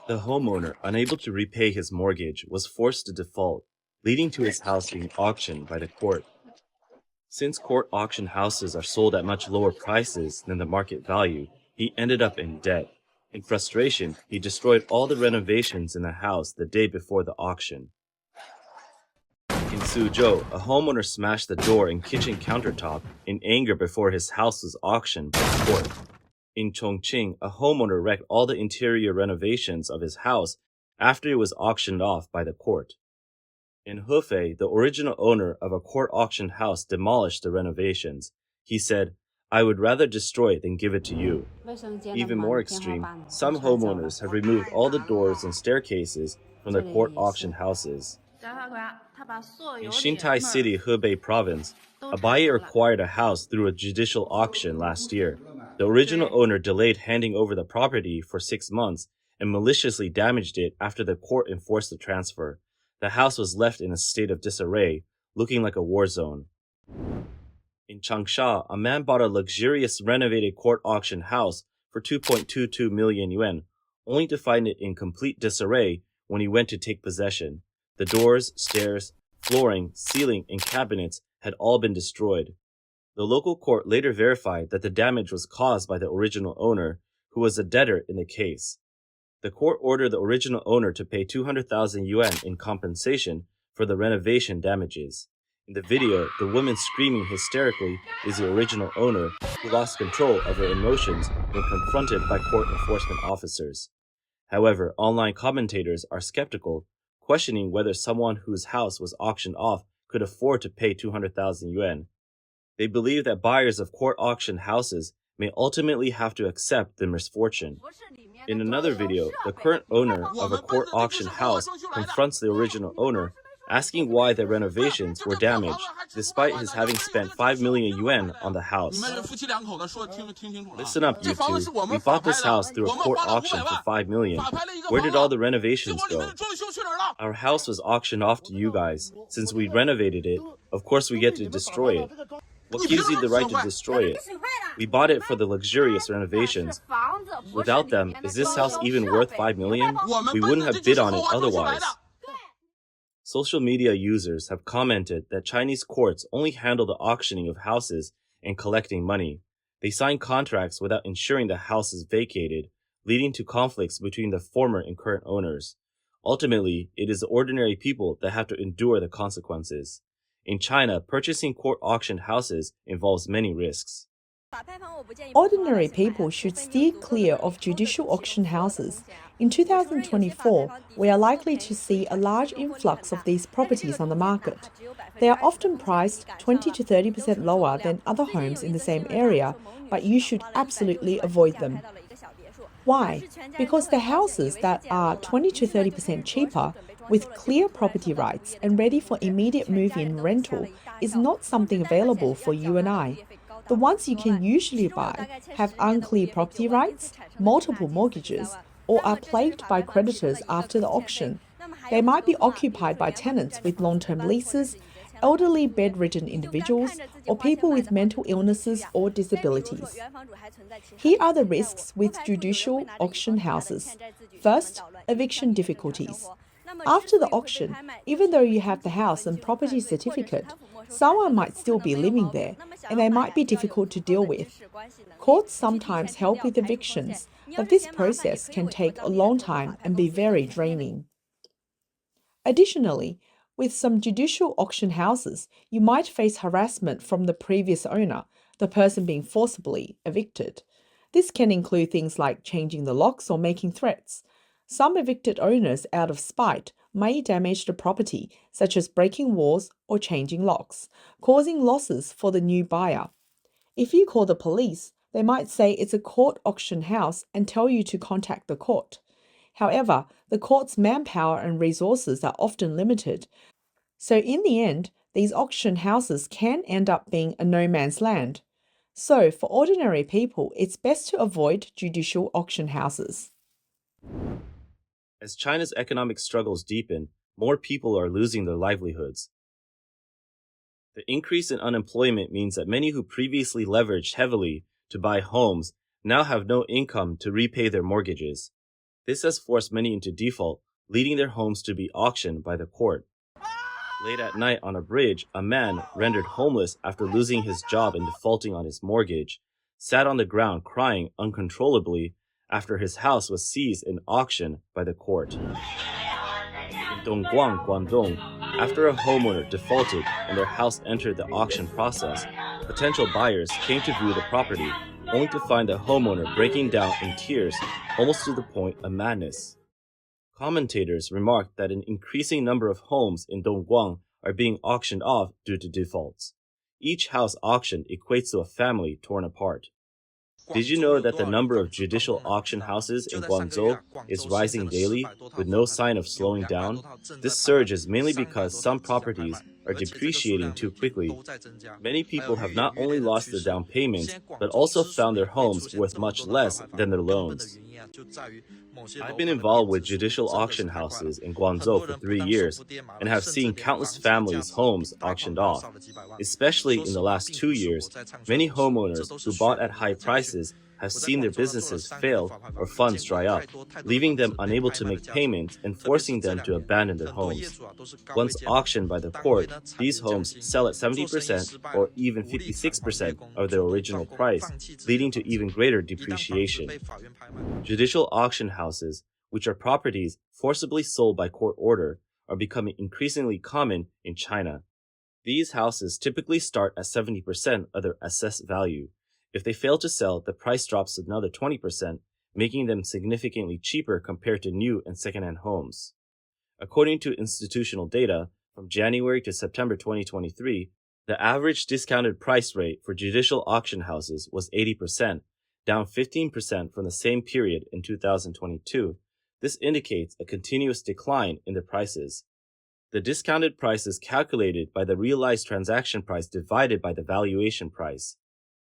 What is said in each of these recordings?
The homeowner, unable to repay his mortgage, was forced to default, leading to his house being auctioned by the court. Since court auction houses are sold at much lower prices than the market value, he ended up in debt. In frustration, he destroyed all the renovations in the house the day before the auction. In Suzhou, a homeowner smashed the door and kitchen countertop in anger before his house was auctioned by the court. In Chongqing, a homeowner wrecked all the interior renovations of his house after it was auctioned off by the court. In Hefei, the original owner of a court-auctioned house demolished the renovations. He said, "I would rather destroy it than give it to you." Even more extreme, some homeowners have removed all the doors and staircases from their court-auctioned houses. In Xintai City, Hebei Province, a buyer acquired a house through a judicial auction last year. The original owner delayed handing over the property for 6 months and maliciously damaged it after the court enforced the transfer. The house was left in a state of disarray, looking like a war zone. In Changsha, a man bought a luxurious renovated court auction house for 2.22 million yuan, only to find it in complete disarray when he went to take possession. The doors, stairs, flooring, ceiling, and cabinets had all been destroyed. The local court later verified that the damage was caused by the original owner, who was a debtor in the case. The court ordered the original owner to pay 200,000 yuan in compensation for the renovation damages. In the video, the woman screaming hysterically is the original owner, who lost control of her emotions when confronted by court enforcement officers. However, online commentators are skeptical, questioning whether someone whose house was auctioned off could afford to pay 200,000 yuan. They believe that buyers of court-auctioned houses may ultimately have to accept the misfortune. In another video, the current owner of a court-auctioned house confronts the original owner, asking why the renovations were damaged, despite his having spent 5 million yuan on the house. Listen up, you two. We bought this house through a court auction for 5 million. Where did all the renovations go? Our house was auctioned off to you guys. Since we renovated it, of course we get to destroy it. What gives you the right to destroy it? We bought it for the luxurious renovations. Without them, is this house even worth 5 million? We wouldn't have bid on it otherwise. Social media users have commented that Chinese courts only handle the auctioning of houses and collecting money. They sign contracts without ensuring the house is vacated, leading to conflicts between the former and current owners. Ultimately, it is the ordinary people that have to endure the consequences. In China, purchasing court-auctioned houses involves many risks. Ordinary people should steer clear of judicial auction houses. In 2024, we are likely to see a large influx of these properties on the market. They are often priced 20 to 30% lower than other homes in the same area, but you should absolutely avoid them. Why? Because the houses that are 20 to 30% cheaper, with clear property rights and ready for immediate move-in rental, is not something available for you and I. The ones you can usually buy have unclear property rights, multiple mortgages, or are plagued by creditors after the auction. They might be occupied by tenants with long-term leases, elderly bedridden individuals, or people with mental illnesses or disabilities. Here are the risks with judicial auction houses. First, eviction difficulties. After the auction, even though you have the house and property certificate, someone might still be living there, and they might be difficult to deal with. Courts sometimes help with evictions, but this process can take a long time and be very draining. Additionally, with some judicial auction houses, you might face harassment from the previous owner, the person being forcibly evicted. This can include things like changing the locks or making threats. Some evicted owners, out of spite, may damage the property, such as breaking walls or changing locks, causing losses for the new buyer. If you call the police, they might say it's a court auction house and tell you to contact the court. However, the court's manpower and resources are often limited, so in the end, these auction houses can end up being a no man's land. So, for ordinary people, it's best to avoid judicial auction houses. As China's economic struggles deepen, more people are losing their livelihoods. The increase in unemployment means that many who previously leveraged heavily to buy homes now have no income to repay their mortgages. This has forced many into default, leading their homes to be auctioned by the court. Late at night on a bridge, a man, rendered homeless after losing his job and defaulting on his mortgage, sat on the ground crying uncontrollably after his house was seized and auctioned by the court. In Dongguan, Guangdong, after a homeowner defaulted and their house entered the auction process, potential buyers came to view the property, only to find the homeowner breaking down in tears, almost to the point of madness. Commentators remarked that an increasing number of homes in Dongguan are being auctioned off due to defaults. Each house auctioned equates to a family torn apart. Did you know that the number of judicial auction houses in Guangzhou is rising daily with no sign of slowing down? This surge is mainly because some properties are depreciating too quickly. Many people have not only lost their down payments, but also found their homes worth much less than their loans. I've been involved with judicial auction houses in Guangzhou for 3 years and have seen countless families' homes auctioned off. Especially in the last 2 years, many homeowners who bought at high prices have seen their businesses fail or funds dry up, leaving them unable to make payments and forcing them to abandon their homes. Once auctioned by the court, these homes sell at 70% or even 56% of their original price, leading to even greater depreciation. Judicial auction houses, which are properties forcibly sold by court order, are becoming increasingly common in China. These houses typically start at 70% of their assessed value. If they fail to sell, the price drops another 20%, making them significantly cheaper compared to new and second-hand homes. According to institutional data, from January to September 2023, the average discounted price rate for judicial auction houses was 80%, down 15% from the same period in 2022. This indicates a continuous decline in the prices. The discounted price is calculated by the realized transaction price divided by the valuation price.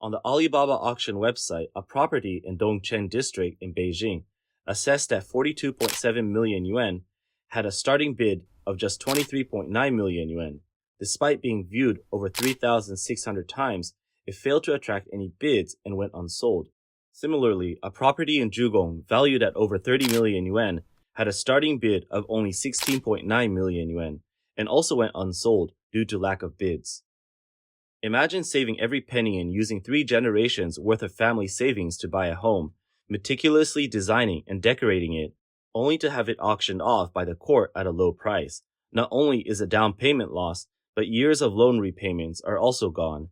On the Alibaba auction website, a property in Dongchen district in Beijing, assessed at 42.7 million yuan, had a starting bid of just 23.9 million yuan. Despite being viewed over 3,600 times, it failed to attract any bids and went unsold. Similarly, a property in Zhugong, valued at over 30 million yuan, had a starting bid of only 16.9 million yuan and also went unsold due to lack of bids. Imagine saving every penny and using 3 generations worth of family savings to buy a home, meticulously designing and decorating it, only to have it auctioned off by the court at a low price. Not only is a down payment lost, but years of loan repayments are also gone.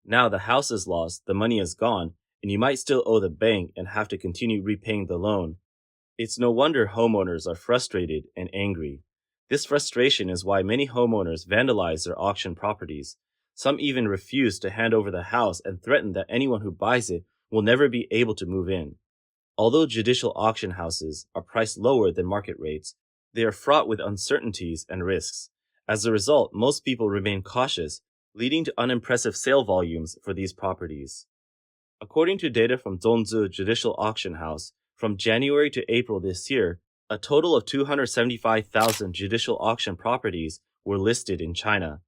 Now the house is lost, the money is gone, and you might still owe the bank and have to continue repaying the loan. It's no wonder homeowners are frustrated and angry. This frustration is why many homeowners vandalize their auction properties. Some even refuse to hand over the house and threaten that anyone who buys it will never be able to move in. Although judicial auction houses are priced lower than market rates, they are fraught with uncertainties and risks. As a result, most people remain cautious, leading to unimpressive sale volumes for these properties. According to data from Zhongzhou Judicial Auction House, from January to April this year, a total of 275,000 judicial auction properties were listed in China.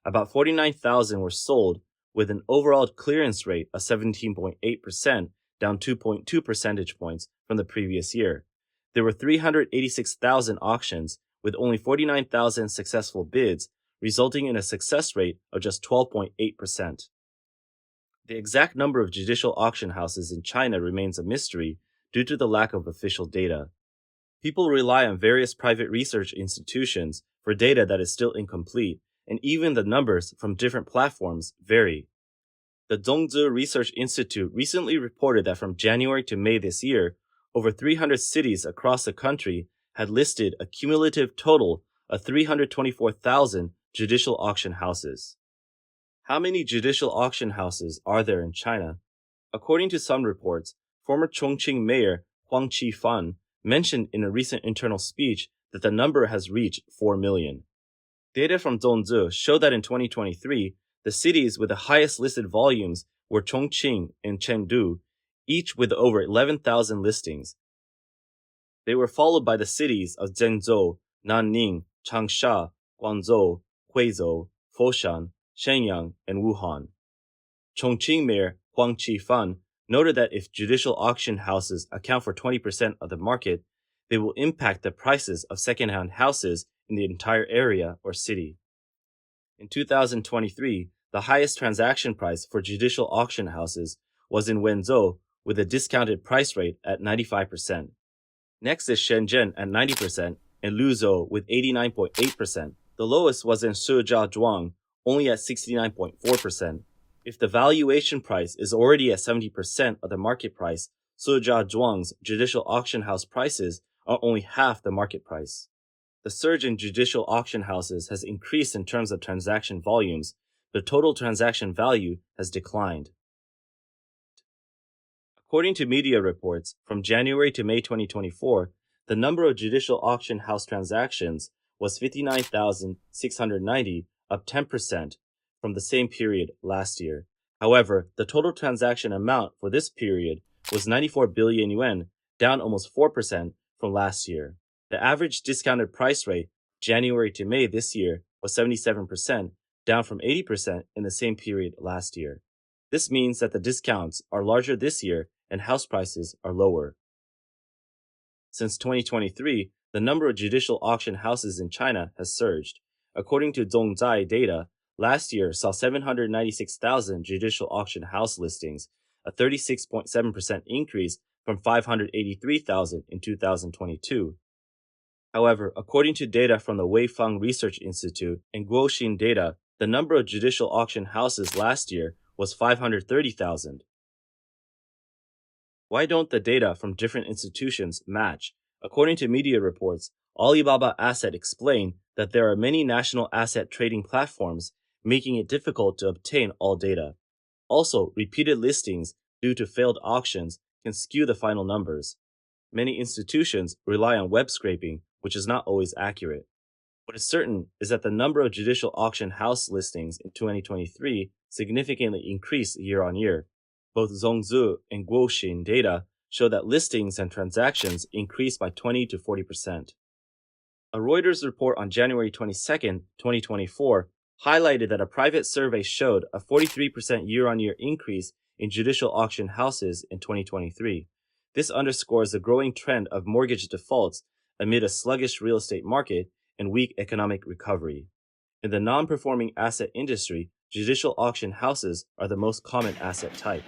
About 49,000 were sold, with an overall clearance rate of 17.8%, down 2.2 percentage points from the previous year. There were 386,000 auctions, with only 49,000 successful bids, resulting in a success rate of just 12.8%. The exact number of judicial auction houses in China remains a mystery due to the lack of official data. People rely on various private research institutions for data that is still incomplete, and even the numbers from different platforms vary. The Zhongzhou Research Institute recently reported that from January to May this year, over 300 cities across the country had listed a cumulative total of 324,000 judicial auction houses. How many judicial auction houses are there in China? According to some reports, former Chongqing Mayor Huang Qifan mentioned in a recent internal speech that the number has reached 4 million. Data from Zhongzhou show that in 2023, the cities with the highest listed volumes were Chongqing and Chengdu, each with over 11,000 listings. They were followed by the cities of Zhengzhou, Nanning, Changsha, Guangzhou, Huizhou, Foshan, Shenyang, and Wuhan. Chongqing Mayor Huang Qifan noted that if judicial auction houses account for 20% of the market, they will impact the prices of secondhand houses in the entire area or city. In 2023, the highest transaction price for judicial auction houses was in Wenzhou with a discounted price rate at 95%. Next is Shenzhen at 90% and Luzhou with 89.8%. The lowest was in Shijiazhuang, only at 69.4%. If the valuation price is already at 70% of the market price, Shijiazhuang's judicial auction house prices are only half the market price. The surge in judicial auction houses has increased in terms of transaction volumes, but total transaction value has declined. According to media reports, from January to May 2024, the number of judicial auction house transactions was 59,690, up 10% from the same period last year. However, the total transaction amount for this period was 94 billion yuan, down almost 4% from last year. The average discounted price rate, January to May this year, was 77%, down from 80% in the same period last year. This means that the discounts are larger this year and house prices are lower. Since 2023, the number of judicial auction houses in China has surged. According to Zongzai data, last year saw 796,000 judicial auction house listings, a 36.7% increase from 583,000 in 2022. However, according to data from the Weifang Research Institute and Guoxin data, the number of judicial auction houses last year was 530,000. Why don't the data from different institutions match? According to media reports, Alibaba Asset explained that there are many national asset trading platforms, making it difficult to obtain all data. Also, repeated listings due to failed auctions can skew the final numbers. Many institutions rely on web scraping, which is not always accurate. What is certain is that the number of judicial auction house listings in 2023 significantly increased year on year. Both Zongzi and Guoxin data show that listings and transactions increased by 20 to 40%. A Reuters report on January 22, 2024, highlighted that a private survey showed a 43% year-on-year increase in judicial auction houses in 2023. This underscores the growing trend of mortgage defaults amid a sluggish real estate market and weak economic recovery. In the non-performing asset industry, judicial auction houses are the most common asset type.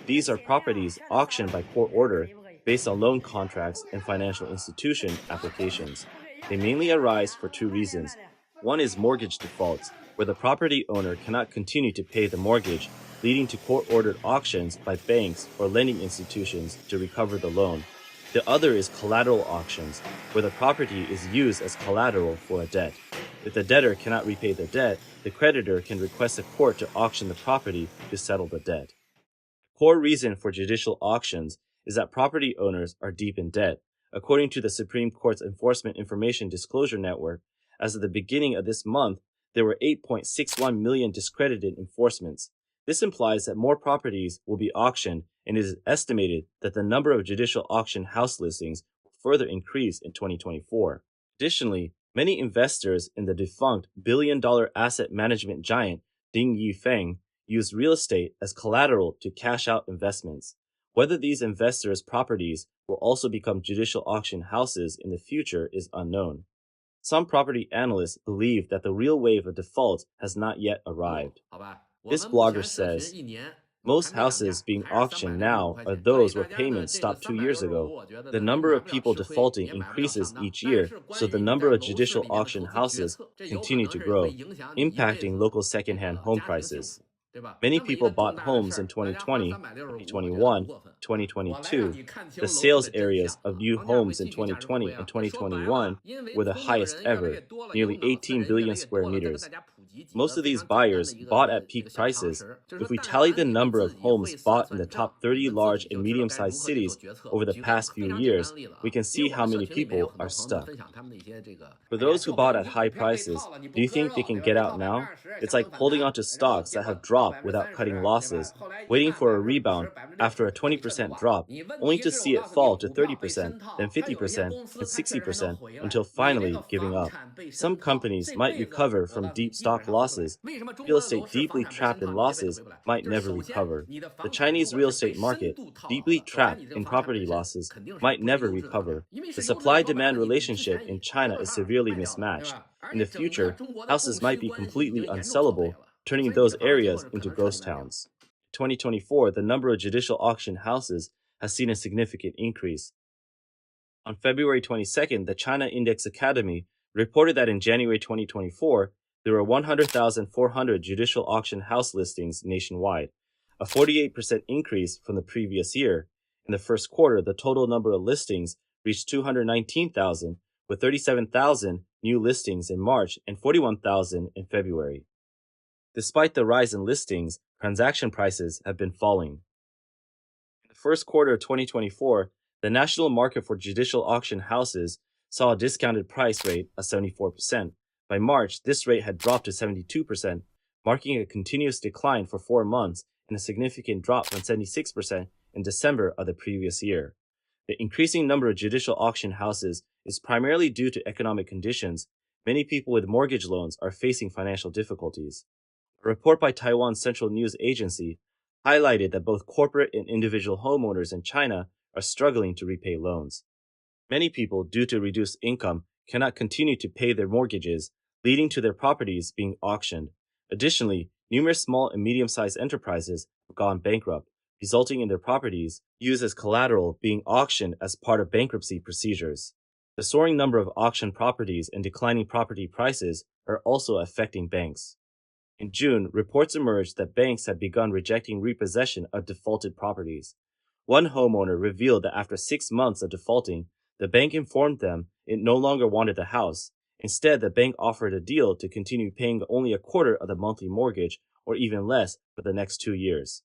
These are properties auctioned by court order based on loan contracts and financial institution applications. They mainly arise for two reasons. One is mortgage defaults, where the property owner cannot continue to pay the mortgage, leading to court-ordered auctions by banks or lending institutions to recover the loan. The other is collateral auctions, where the property is used as collateral for a debt. If the debtor cannot repay the debt, the creditor can request the court to auction the property to settle the debt. The core reason for judicial auctions is that property owners are deep in debt. According to the Supreme Court's Enforcement Information Disclosure Network, as of the beginning of this month, there were 8.61 million discredited enforcements. This implies that more properties will be auctioned, and it is estimated that the number of judicial auction house listings will further increase in 2024. Additionally, many investors in the defunct billion-dollar asset management giant Ding Yifeng use real estate as collateral to cash out investments. Whether these investors' properties will also become judicial auction houses in the future is unknown. Some property analysts believe that the real wave of defaults has not yet arrived. This blogger says, most houses being auctioned now are those where payments stopped 2 years ago. The number of people defaulting increases each year, so the number of judicial auction houses continue to grow, impacting local secondhand home prices. Many people bought homes in 2020, 2021, 2022. The sales areas of new homes in 2020 and 2021 were the highest ever, nearly 18 billion square meters. Most of these buyers bought at peak prices. If we tally the number of homes bought in the top 30 large and medium-sized cities over the past few years, we can see how many people are stuck. For those who bought at high prices, do you think they can get out now? It's like holding onto stocks that have dropped without cutting losses, waiting for a rebound after a 20% drop, only to see it fall to 30%, then 50%, and 60% until finally giving up. Some companies might recover from deep stock losses, real estate deeply trapped in losses might never recover. The Chinese real estate market, deeply trapped in property losses, might never recover. The supply-demand relationship in China is severely mismatched. In the future, houses might be completely unsellable, turning those areas into ghost towns. In 2024, the number of judicial auction houses has seen a significant increase. On February 22nd, the China Index Academy reported that in January 2024, there were 100,400 judicial auction house listings nationwide, a 48% increase from the previous year. In the first quarter, the total number of listings reached 219,000, with 37,000 new listings in March and 41,000 in February. Despite the rise in listings, transaction prices have been falling. In the first quarter of 2024, the national market for judicial auction houses saw a discounted price rate of 74%. By March, this rate had dropped to 72%, marking a continuous decline for 4 months and a significant drop from 76% in December of the previous year. The increasing number of judicial auction houses is primarily due to economic conditions. Many people with mortgage loans are facing financial difficulties. A report by Taiwan's Central News Agency highlighted that both corporate and individual homeowners in China are struggling to repay loans. Many people, due to reduced income, cannot continue to pay their mortgages, leading to their properties being auctioned. Additionally, numerous small and medium-sized enterprises have gone bankrupt, resulting in their properties used as collateral being auctioned as part of bankruptcy procedures. The soaring number of auctioned properties and declining property prices are also affecting banks. In June, reports emerged that banks had begun rejecting repossession of defaulted properties. One homeowner revealed that after 6 months of defaulting, the bank informed them it no longer wanted the house. Instead, the bank offered a deal to continue paying only a quarter of the monthly mortgage or even less for the next 2 years.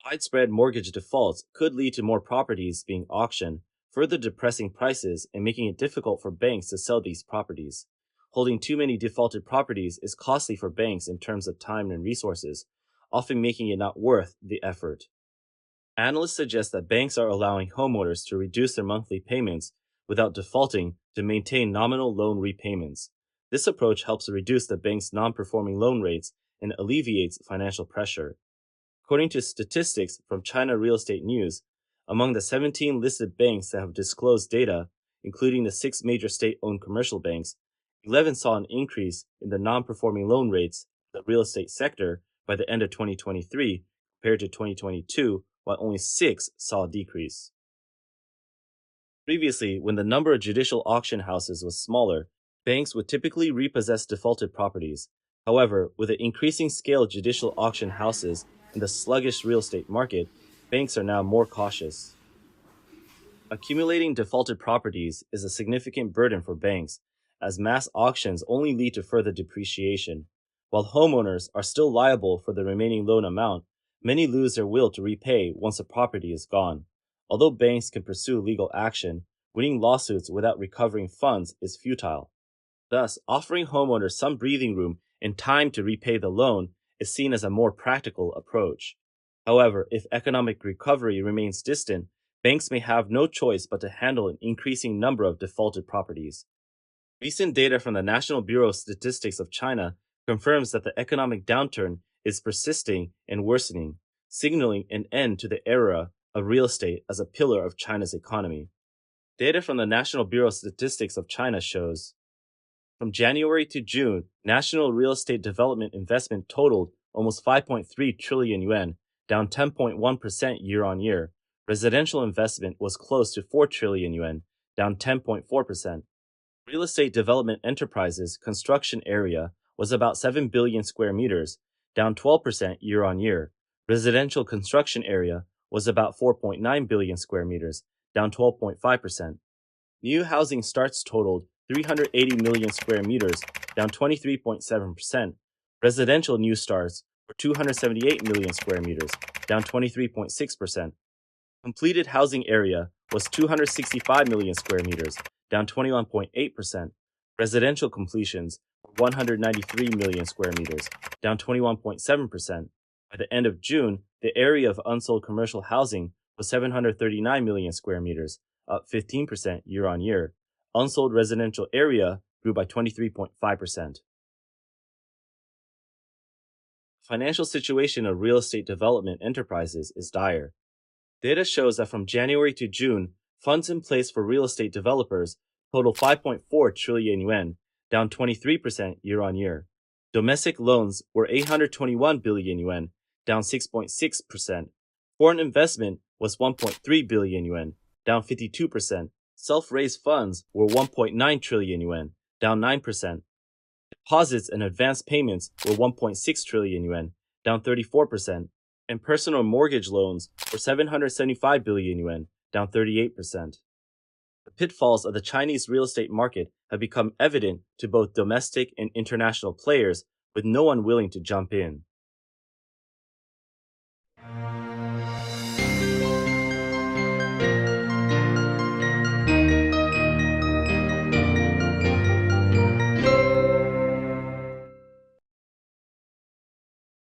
Widespread mortgage defaults could lead to more properties being auctioned, further depressing prices and making it difficult for banks to sell these properties. Holding too many defaulted properties is costly for banks in terms of time and resources, often making it not worth the effort. Analysts suggest that banks are allowing homeowners to reduce their monthly payments without defaulting to maintain nominal loan repayments. This approach helps reduce the bank's non-performing loan rates and alleviates financial pressure. According to statistics from China Real Estate News, among the 17 listed banks that have disclosed data, including the 6 major state-owned commercial banks, 11 saw an increase in the non-performing loan rates in the real estate sector by the end of 2023 compared to 2022, while only 6 saw a decrease. Previously, when the number of judicial auction houses was smaller, banks would typically repossess defaulted properties. However, with the increasing scale of judicial auction houses and the sluggish real estate market, banks are now more cautious. Accumulating defaulted properties is a significant burden for banks, as mass auctions only lead to further depreciation. While homeowners are still liable for the remaining loan amount, many lose their will to repay once a property is gone. Although banks can pursue legal action, winning lawsuits without recovering funds is futile. Thus, offering homeowners some breathing room and time to repay the loan is seen as a more practical approach. However, if economic recovery remains distant, banks may have no choice but to handle an increasing number of defaulted properties. Recent data from the National Bureau of Statistics of China confirms that the economic downturn is persisting and worsening, signaling an end to the era of real estate as a pillar of China's economy. Data from the National Bureau of Statistics of China shows from January to June, national real estate development investment totaled almost 5.3 trillion yuan, down 10.1% year-on-year. Residential investment was close to 4 trillion yuan, down 10.4%. Real estate development enterprises construction area was about 7 billion square meters, down 12% year-on-year. Residential construction area was about 4.9 billion square meters, down 12.5%. New housing starts totaled 380 million square meters, down 23.7%. Residential new starts were 278 million square meters, down 23.6%. Completed housing area was 265 million square meters, down 21.8%. Residential completions were 193 million square meters, down 21.7%. By the end of June, the area of unsold commercial housing was 739 million square meters, up 15% year-on-year. Unsold residential area grew by 23.5%. Financial situation of real estate development enterprises is dire. Data shows that from January to June, funds in place for real estate developers total 5.4 trillion yuan, down 23% year on year. Domestic loans were 821 billion yuan, down 6.6%. Foreign investment was 1.3 billion yuan, down 52%. Self-raised funds were 1.9 trillion yuan, down 9%. Deposits and advance payments were 1.6 trillion yuan, down 34%, and personal mortgage loans were 775 billion yuan, down 38%. The pitfalls of the Chinese real estate market have become evident to both domestic and international players, with no one willing to jump in.